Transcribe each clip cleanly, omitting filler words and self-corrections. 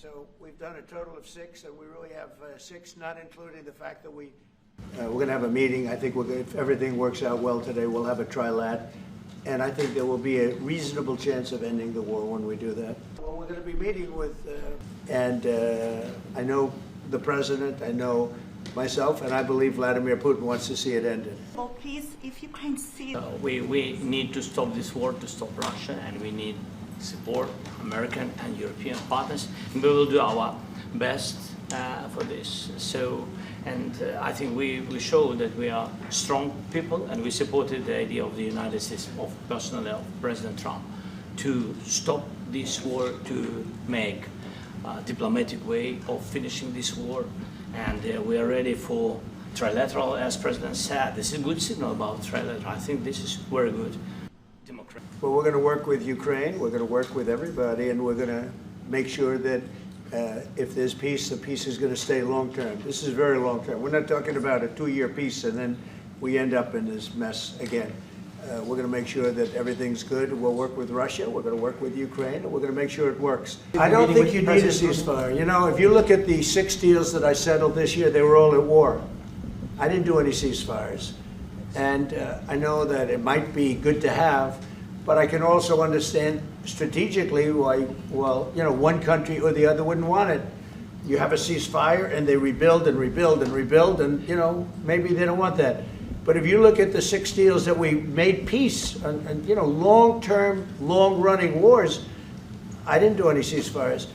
So we've done a total of 6, and we really have 6, not including the fact that we're going to have a meeting. I think if everything works out well today, we'll have a trilat. And I think there will be a reasonable chance of ending the war when we do that. Well, we're going to be meeting with, I know the president, I know myself, and I believe Vladimir Putin wants to see it ended. Well, please, if you can see... We need to stop this war, to stop Russia, and we need support American and European partners. And we will do our best for this. I think we show that we are strong people, and we supported the idea of the United States, of personally of President Trump, to stop this war, to make a diplomatic way of finishing this war. And we are ready for trilateral, as President said. This is a good signal about trilateral. I think this is very good. Democratic. Well, we're going to work with Ukraine, we're going to work with everybody, and we're going to make sure that if there's peace, the peace is going to stay long-term. This is very long-term. We're not talking about a 2-year peace and then we end up in this mess again. We're going to make sure that everything's good. We'll work with Russia, we're going to work with Ukraine, and we're going to make sure it works. I don't think you need a ceasefire. You know, if you look at the 6 deals that I settled this year, they were all at war. I didn't do any ceasefires. And I know that it might be good to have, but I can also understand strategically why, well, you know, one country or the other wouldn't want it. You have a ceasefire and they rebuild and rebuild and rebuild, and, you know, maybe they don't want that. But if you look at the 6 deals that we made peace and you know, long-term, long-running wars, I didn't do any ceasefires.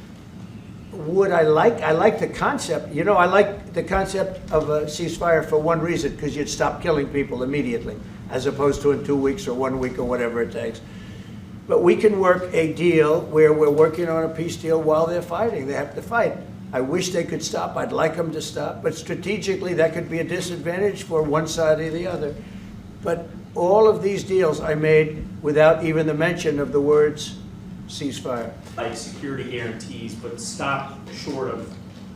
Would I like the concept, you know, I like the concept of a ceasefire for one reason, because you'd stop killing people immediately, as opposed to in 2 weeks or 1 week or whatever it takes. But we can work a deal where we're working on a peace deal while they're fighting. They have to fight. I wish they could stop. I'd like them to stop. But strategically, that could be a disadvantage for one side or the other. But all of these deals I made without even the mention of the words ceasefire. Like security guarantees, but stop short of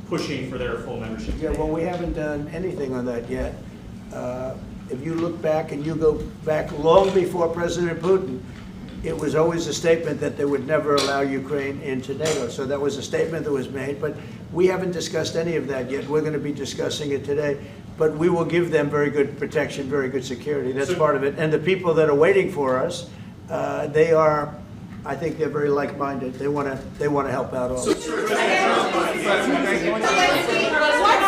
pushing for their full membership. Yeah, well, we haven't done anything on that yet. If you look back and you go back long before President Putin, it was always a statement that they would never allow Ukraine into NATO. So that was a statement that was made, but we haven't discussed any of that yet. We're going to be discussing it today, but we will give them very good protection, very good security. That's part of it. And the people that are waiting for us, they are, I think they're very like-minded. They want to help out all. What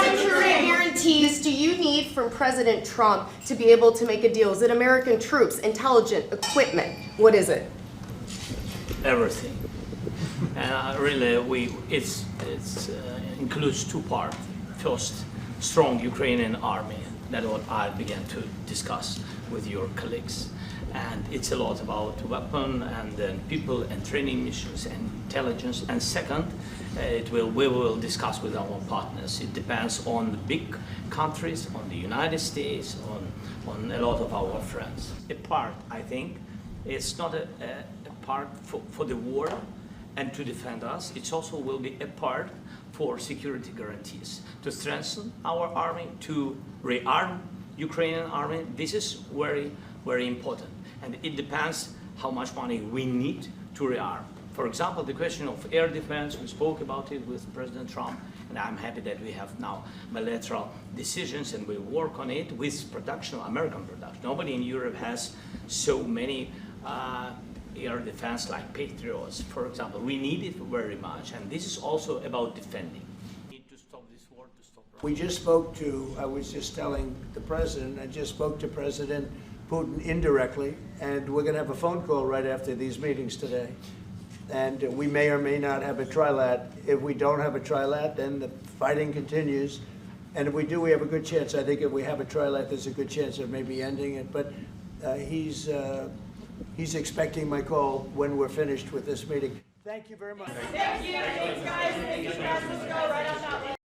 security guarantees do you need from President Trump to be able to make a deal? Is it American troops, intelligence, equipment? What is it? Everything. And really, it includes 2 parts. First, strong Ukrainian army. That's what I began to discuss with your colleagues. And it's a lot about weapon and then people and training missions and intelligence. And second, we will discuss with our partners. It depends on the big countries, on the United States, on a lot of our friends. A part, I think, it's not a part for the war and to defend us. It also will be a part for security guarantees, to strengthen our army, to rearm Ukrainian army. This is very, very important. And it depends how much money we need to rearm. For example, the question of air defense, we spoke about it with President Trump, and I'm happy that we have now bilateral decisions and we work on it with production, American production. Nobody in Europe has so many air defense like Patriots, for example. We need it very much, and this is also about defending. We need to stop this war, to stop Russia. We just spoke to, I was just telling the president, I just spoke to President Putin indirectly, and we're going to have a phone call right after these meetings today. And we may or may not have a trilat. If we don't have a trilat, then the fighting continues. And if we do, we have a good chance. I think if we have a trilat, there's a good chance of maybe ending it. But he's expecting my call when we're finished with this meeting. Thank you very much. Thank you. Thanks, guys. Thank you, guys. Let's go right on that one.